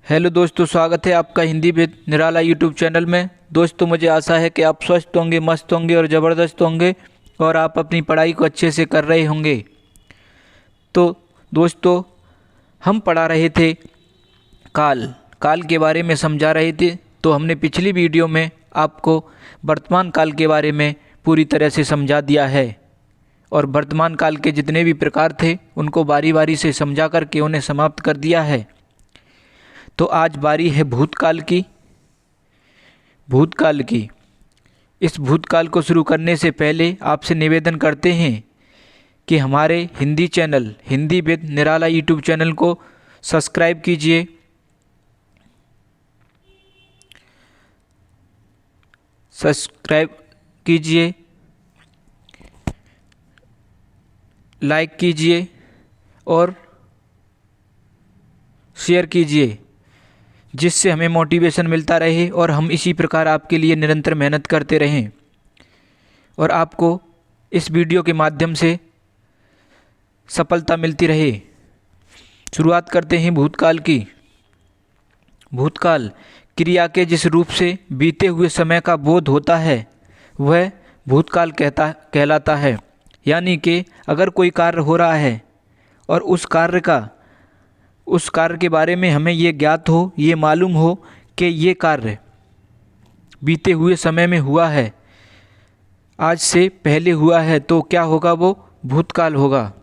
Hello दोस्तों, स्वागत है आपका Hindi with Nirala YouTube channel में। दोस्तों, मुझे आशा है कि आप स्वस्थ होंगे, मस्त होंगे और ज़बरदस्त होंगे और आप अपनी पढ़ाई को अच्छे से कर रहे होंगे। तो दोस्तों, हम पढ़ा रहे थे काल काल के बारे में समझा रहे थे। तो हमने पिछली वीडियो में आपको वर्तमान काल के बारे में पूरी तरह से समझा दिया है और वर्तमान काल के जितने भी प्रकार थे उनको बारी बारी से समझा करके उन्हें समाप्त कर दिया है। तो आज बारी है भूतकाल की। इस भूतकाल को शुरू करने से पहले आपसे निवेदन करते हैं कि हमारे Hindi channel Hindi with Nirala YouTube channel को सब्सक्राइब कीजिए, लाइक कीजिए और शेयर कीजिए, जिससे हमें मोटिवेशन मिलता रहे और हम इसी प्रकार आपके लिए निरंतर मेहनत करते रहें और आपको इस वीडियो के माध्यम से सफलता मिलती रहे। शुरुआत करते हैं भूतकाल की। भूतकाल क्रिया के जिस रूप से बीते हुए समय का बोध होता है वह भूतकाल कहलाता है। यानी कि अगर कोई कार्य हो रहा है और उस कार्य के बारे में हमें ये ज्ञात हो, ये मालूम हो कि ये कार्य बीते हुए समय में हुआ है, आज से पहले हुआ है, तो क्या होगा? वो भूतकाल होगा।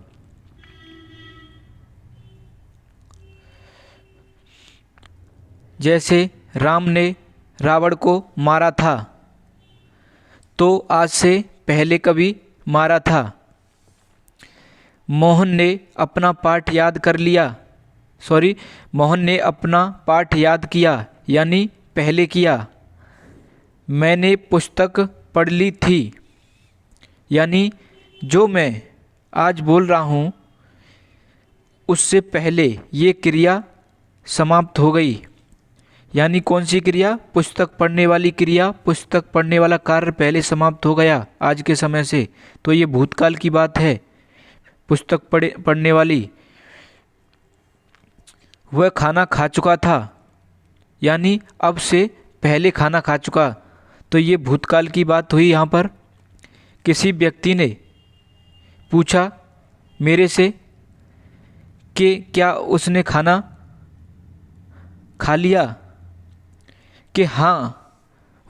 जैसे राम ने रावण को मारा था, तो आज से पहले कभी मारा था। मोहन ने अपना पाठ याद किया, यानी पहले किया। मैंने पुस्तक पढ़ ली थी, यानी जो मैं आज बोल रहा हूँ उससे पहले ये क्रिया समाप्त हो गई। यानी कौन सी क्रिया? पुस्तक पढ़ने वाली क्रिया, पुस्तक पढ़ने वाला कार्य पहले समाप्त हो गया आज के समय से। तो ये भूतकाल की बात है। पुस्तक पढ़ने वाली, वह खाना खा चुका था, यानी अब से पहले खाना खा चुका। तो ये भूतकाल की बात हुई। यहाँ पर किसी व्यक्ति ने पूछा मेरे से कि क्या उसने खाना खा लिया, कि हाँ,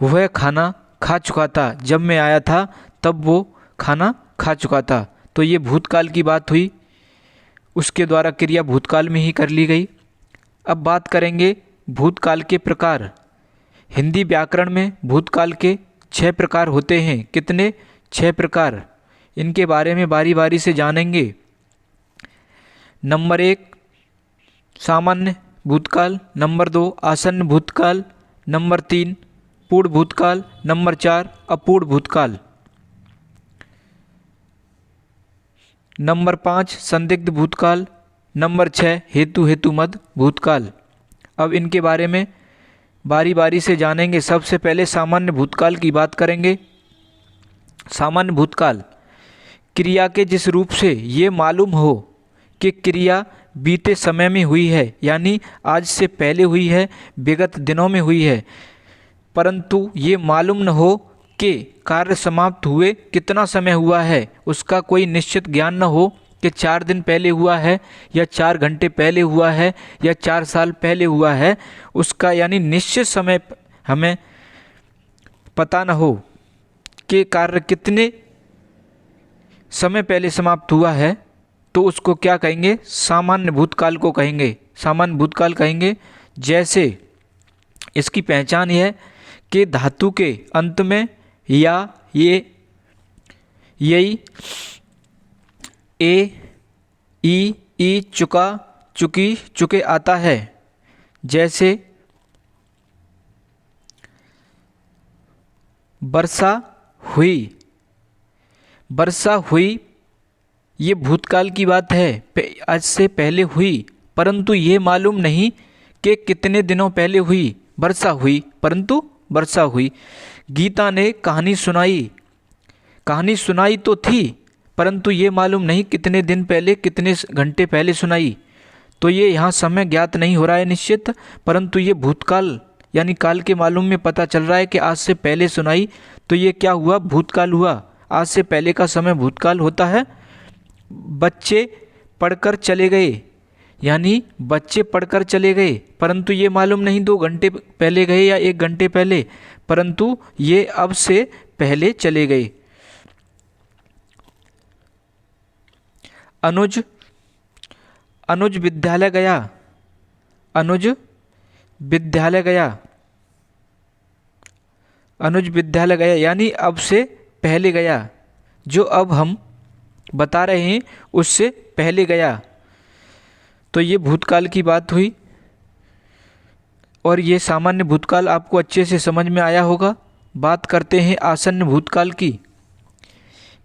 वह खाना खा चुका था, जब मैं आया था तब वो खाना खा चुका था। तो ये भूतकाल की बात हुई, उसके द्वारा क्रिया भूतकाल में ही कर ली गई। अब बात करेंगे भूतकाल के प्रकार। हिंदी व्याकरण में भूतकाल के 6 प्रकार होते हैं। कितने? 6 प्रकार। इनके बारे में बारी बारी से जानेंगे। नंबर 1 सामान्य भूतकाल, नंबर 2 आसन्न भूतकाल, नंबर 3 पूर्ण भूतकाल, नंबर 4 अपूर्ण भूतकाल, नंबर 5 संदिग्ध भूतकाल, नंबर 6 हेतुमद भूतकाल। अब इनके बारे में बारी बारी से जानेंगे। सबसे पहले सामान्य भूतकाल की बात करेंगे। सामान्य भूतकाल क्रिया के जिस रूप से ये मालूम हो कि क्रिया बीते समय में हुई है, यानी आज से पहले हुई है, विगत दिनों में हुई है, परंतु ये मालूम न हो कि कार्य समाप्त हुए कितना समय हुआ है, उसका कोई निश्चित ज्ञान न हो कि 4 दिन पहले हुआ है या 4 घंटे पहले हुआ है या 4 साल पहले हुआ है, उसका यानी निश्चित समय हमें पता न हो कि कार्य कितने समय पहले समाप्त हुआ है, तो उसको क्या कहेंगे? सामान्य भूतकाल को कहेंगे। सामान्य भूतकाल कहेंगे। जैसे इसकी पहचान यह है कि धातु के अंत में या यही ए, ई, चुका, चुकी, चुके आता है। जैसे वर्षा हुई, ये भूतकाल की बात है, आज से पहले हुई, परंतु ये मालूम नहीं कि कितने दिनों पहले हुई। वर्षा हुई, परंतु वर्षा हुई। गीता ने कहानी सुनाई तो थी, परंतु ये मालूम नहीं कितने दिन पहले, कितने घंटे पहले सुनाई। तो ये यहाँ समय ज्ञात नहीं हो रहा है निश्चित, परंतु ये भूतकाल यानी काल के मालूम में पता चल रहा है कि आज से पहले सुनाई, तो ये क्या हुआ, भूतकाल हुआ। आज से पहले का समय भूतकाल होता है। बच्चे पढ़कर चले गए, यानी बच्चे पढ़कर चले गए, परंतु ये मालूम नहीं 2 घंटे पहले गए या 1 घंटे पहले, परंतु ये अब से पहले चले गए। अनुज अनुज विद्यालय गया, अनुज विद्यालय गया, अनुज विद्यालय गया, यानी अब से पहले गया। जो अब हम बता रहे हैं उससे पहले गया। तो ये भूतकाल की बात हुई, और ये सामान्य भूतकाल आपको अच्छे से समझ में आया होगा। बात करते हैं आसन्न भूतकाल की।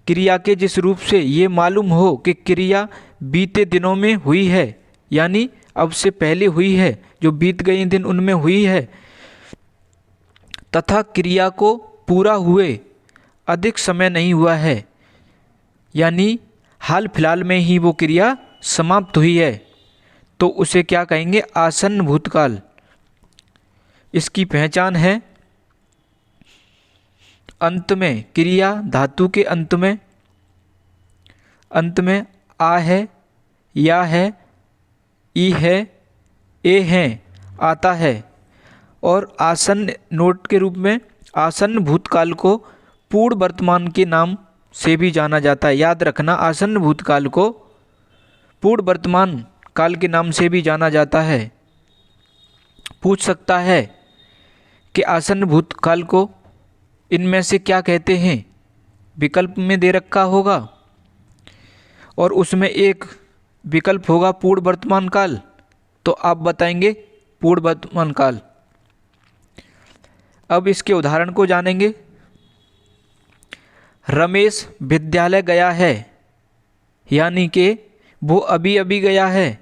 क्रिया के जिस रूप से ये मालूम हो कि क्रिया बीते दिनों में हुई है, यानी अब से पहले हुई है, जो बीत गए दिन उनमें हुई है, तथा क्रिया को पूरा हुए अधिक समय नहीं हुआ है, यानी हाल फिलहाल में ही वो क्रिया समाप्त हुई है, तो उसे क्या कहेंगे, आसन्न भूतकाल। इसकी पहचान है अंत में, क्रिया धातु के अंत में आ है, या है, ई है, ए है, आता है। और आसन्न नोट के रूप में आसन्न भूतकाल को पूर्ण वर्तमान के नाम से भी जाना जाता है। याद रखना, आसन्न भूतकाल को पूर्ण वर्तमान काल के नाम से भी जाना जाता है। पूछ सकता है कि आसन्न भूतकाल को इनमें से क्या कहते हैं, विकल्प में दे रखा होगा, और उसमें एक विकल्प होगा पूर्ण वर्तमान काल, तो आप बताएंगे पूर्ण वर्तमान काल। अब इसके उदाहरण को जानेंगे। रमेश विद्यालय गया है, यानी कि वो अभी अभी गया है।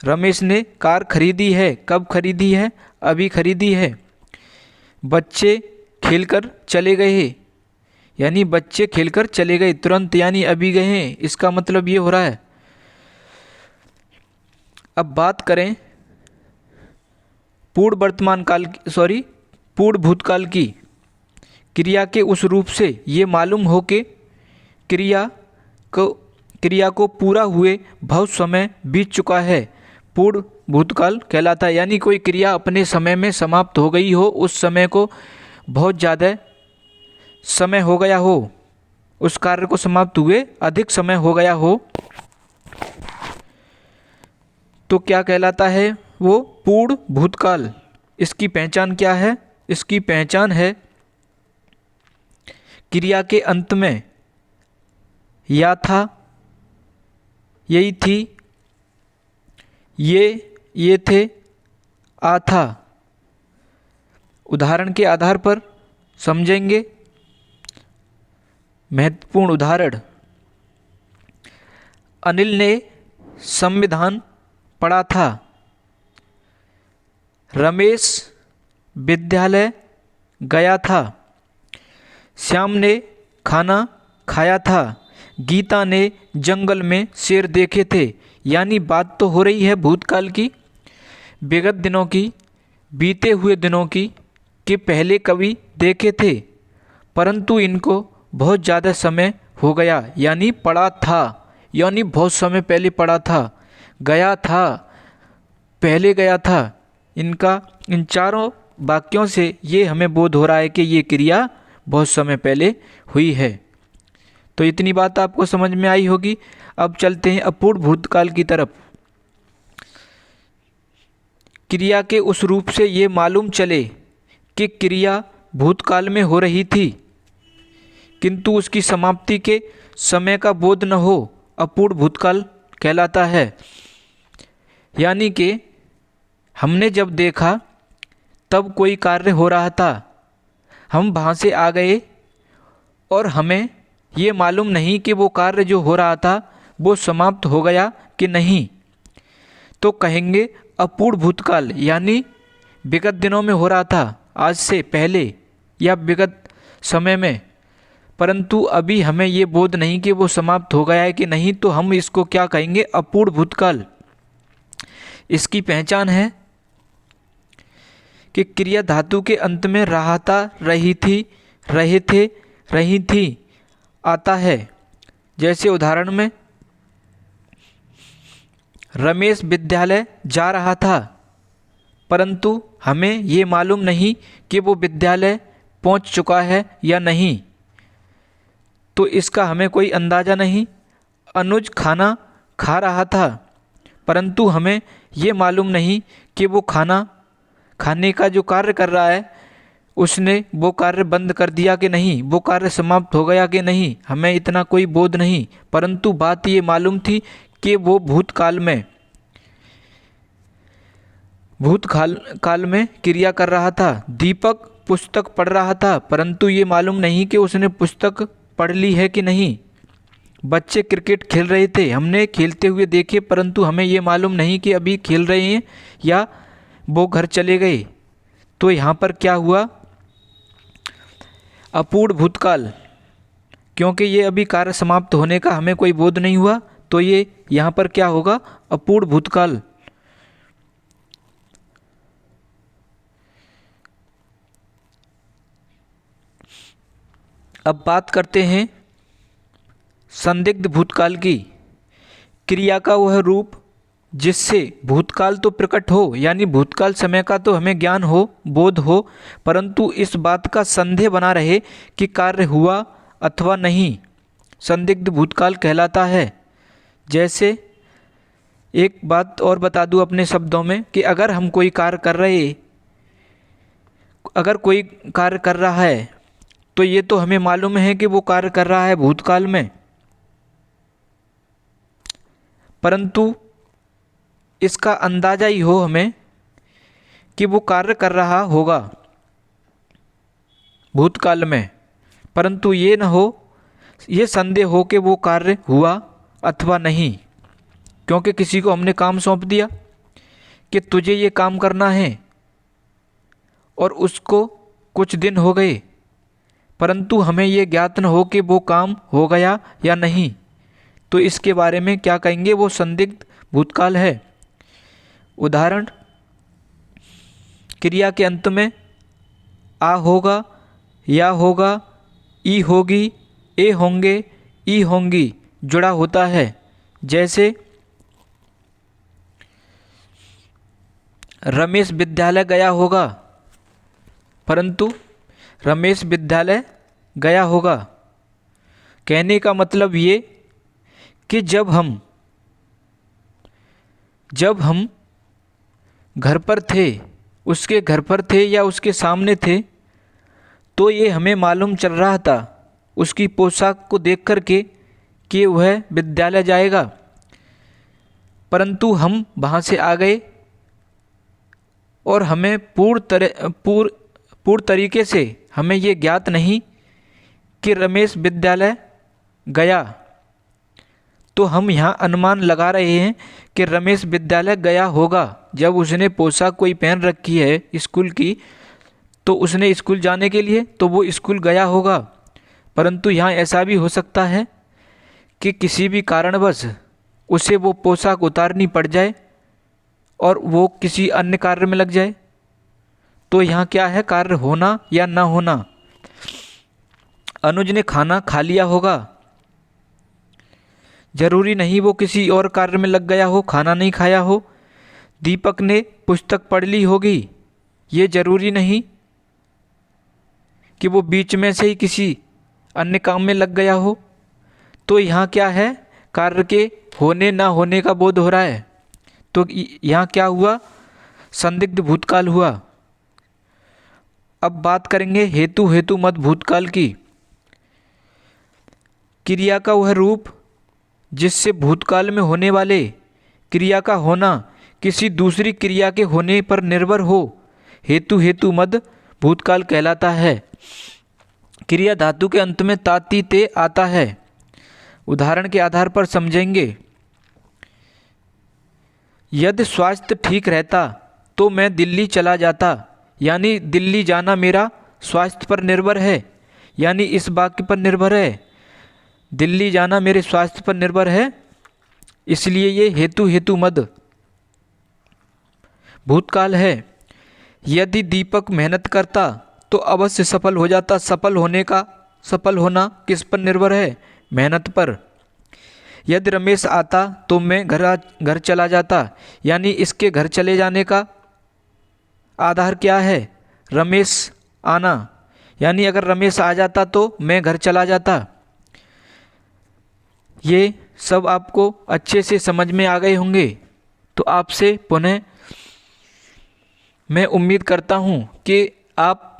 रमेश ने कार खरीदी है, कब खरीदी है, अभी खरीदी है। बच्चे खेलकर चले गए, यानी बच्चे खेलकर चले गए तुरंत, यानी अभी गए हैं, इसका मतलब ये हो रहा है। अब बात करें पूर्ण वर्तमान काल पूर्ण भूतकाल की। क्रिया के उस रूप से ये मालूम हो कि क्रिया को पूरा हुए बहुत समय बीत चुका है, पूर्ण भूतकाल कहलाता है। यानी कोई क्रिया अपने समय में समाप्त हो गई हो, उस समय को बहुत ज़्यादा समय हो गया हो, उस कार्य को समाप्त हुए अधिक समय हो गया हो, तो क्या कहलाता है, वो पूर्ण भूतकाल। इसकी पहचान क्या है, इसकी पहचान है क्रिया के अंत में या था, यही थी, ये थे, आ था। उदाहरण के आधार पर समझेंगे। महत्वपूर्ण उदाहरण, अनिल ने संविधान पढ़ा था। रमेश विद्यालय गया था। श्याम ने खाना खाया था। गीता ने जंगल में शेर देखे थे। यानी बात तो हो रही है भूतकाल की, विगत दिनों की, बीते हुए दिनों की, कि पहले कभी देखे थे, परंतु इनको बहुत ज़्यादा समय हो गया, यानी पढ़ा था, यानी बहुत समय पहले पढ़ा था, गया था, पहले गया था। इन चारों वाक्यों से ये हमें बोध हो रहा है कि ये क्रिया बहुत समय पहले हुई है। तो इतनी बात आपको समझ में आई होगी। अब चलते हैं अपूर्ण भूतकाल की तरफ। क्रिया के उस रूप से ये मालूम चले कि क्रिया भूतकाल में हो रही थी, किंतु उसकी समाप्ति के समय का बोध न हो, अपूर्ण भूतकाल कहलाता है। यानी कि हमने जब देखा तब कोई कार्य हो रहा था, हम वहाँ से आ गए और हमें ये मालूम नहीं कि वो कार्य जो हो रहा था वो समाप्त हो गया कि नहीं, तो कहेंगे अपूर्ण भूतकाल। यानी विगत दिनों में हो रहा था, आज से पहले या विगत समय में, परंतु अभी हमें ये बोध नहीं कि वो समाप्त हो गया है कि नहीं, तो हम इसको क्या कहेंगे, अपूर्ण भूतकाल। इसकी पहचान है कि क्रिया धातु के अंत में रहा, रही थी, रहे थे, रही थी आता है। जैसे उदाहरण में रमेश विद्यालय जा रहा था, परंतु हमें ये मालूम नहीं कि वो विद्यालय पहुंच चुका है या नहीं, तो इसका हमें कोई अंदाज़ा नहीं। अनुज खाना खा रहा था, परंतु हमें ये मालूम नहीं कि वो खाना खाने का जो कार्य कर रहा है उसने वो कार्य बंद कर दिया कि नहीं, वो कार्य समाप्त हो गया कि नहीं, हमें इतना कोई बोध नहीं। परंतु बात ये मालूम थी कि वो भूतकाल में क्रिया कर रहा था। दीपक पुस्तक पढ़ रहा था, परंतु ये मालूम नहीं कि उसने पुस्तक पढ़ ली है कि नहीं। बच्चे क्रिकेट खेल रहे थे, हमने खेलते हुए देखे, परंतु हमें ये मालूम नहीं कि अभी खेल रहे हैं या वो घर चले गए। तो यहाँ पर क्या हुआ, अपूर्ण भूतकाल, क्योंकि ये अभी कार्य समाप्त होने का हमें कोई बोध नहीं हुआ, तो ये यहाँ पर क्या होगा, अपूर्ण भूतकाल। अब बात करते हैं संदिग्ध भूतकाल की। क्रिया का वह रूप जिससे भूतकाल तो प्रकट हो, यानी भूतकाल समय का तो हमें ज्ञान हो, बोध हो, परंतु इस बात का संदेह बना रहे कि कार्य हुआ अथवा नहीं, संदिग्ध भूतकाल कहलाता है। जैसे एक बात और बता दूं अपने शब्दों में कि अगर कोई कार्य कर रहा है तो ये तो हमें मालूम है कि वो कार्य कर रहा है भूतकाल में, परंतु इसका अंदाजा ही हो हमें कि वो कार्य कर रहा होगा भूतकाल में, परंतु ये न हो, ये संदेह हो कि वो कार्य हुआ अथवा नहीं। क्योंकि किसी को हमने काम सौंप दिया कि तुझे ये काम करना है और उसको कुछ दिन हो गए, परंतु हमें ये ज्ञात न हो कि वो काम हो गया या नहीं, तो इसके बारे में क्या कहेंगे, वो संदिग्ध भूतकाल है। उदाहरण, क्रिया के अंत में आ होगा, या होगा, ई होगी, ए होंगे, ई होंगी जुड़ा होता है। जैसे रमेश विद्यालय गया होगा, परंतु रमेश विद्यालय गया होगा, कहने का मतलब ये कि जब हम घर पर थे, उसके घर पर थे या उसके सामने थे, तो ये हमें मालूम चल रहा था उसकी पोशाक को देख कर के कि वह विद्यालय जाएगा, परंतु हम वहाँ से आ गए और हमें पूर्ण तरीके से हमें ये ज्ञात नहीं कि रमेश विद्यालय गया, तो हम यहाँ अनुमान लगा रहे हैं कि रमेश विद्यालय गया होगा। जब उसने पोशाक कोई पहन रखी है स्कूल की, तो उसने स्कूल जाने के लिए, तो वो स्कूल गया होगा। परंतु यहाँ ऐसा भी हो सकता है कि किसी भी कारणवश उसे वो पोशाक उतारनी पड़ जाए और वो किसी अन्य कार्य में लग जाए, तो यहाँ क्या है, कार्य होना या ना होना। अनुज ने खाना खा लिया होगा, जरूरी नहीं वो किसी और कार्य में लग गया हो, खाना नहीं खाया हो। दीपक ने पुस्तक पढ़ ली होगी, ये जरूरी नहीं कि वो बीच में से ही किसी अन्य काम में लग गया हो। तो यहाँ क्या है, कार्य के होने ना होने का बोध हो रहा है। तो यहाँ क्या हुआ, संदिग्ध भूतकाल हुआ। अब बात करेंगे हेतु मत भूतकाल की। क्रिया का वह रूप जिससे भूतकाल में होने वाले क्रिया का होना किसी दूसरी क्रिया के होने पर निर्भर हो, हेतु मद भूतकाल कहलाता है। क्रिया धातु के अंत में ताती ते आता है। उदाहरण के आधार पर समझेंगे। यदि स्वास्थ्य ठीक रहता तो मैं दिल्ली चला जाता, यानी दिल्ली जाना मेरा स्वास्थ्य पर निर्भर है, यानी इस वाक्य पर निर्भर है, दिल्ली जाना मेरे स्वास्थ्य पर निर्भर है, इसलिए ये हेतु मद भूतकाल है। यदि दीपक मेहनत करता तो अवश्य सफल हो जाता। सफल होना किस पर निर्भर है? मेहनत पर। यदि रमेश आता तो मैं घर चला जाता, यानी इसके घर चले जाने का आधार क्या है? रमेश आना, यानी अगर रमेश आ जाता तो मैं घर चला जाता। ये सब आपको अच्छे से समझ में आ गए होंगे। तो आपसे पुनः मैं उम्मीद करता हूँ कि आप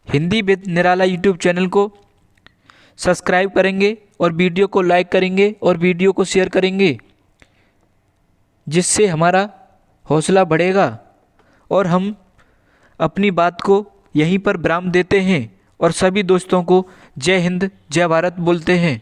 Hindi with Nirala YouTube channel को सब्सक्राइब करेंगे और वीडियो को लाइक करेंगे और वीडियो को शेयर करेंगे, जिससे हमारा हौसला बढ़ेगा और हम अपनी बात को यहीं पर विराम देते हैं और सभी दोस्तों को जय हिंद जय भारत बोलते हैं।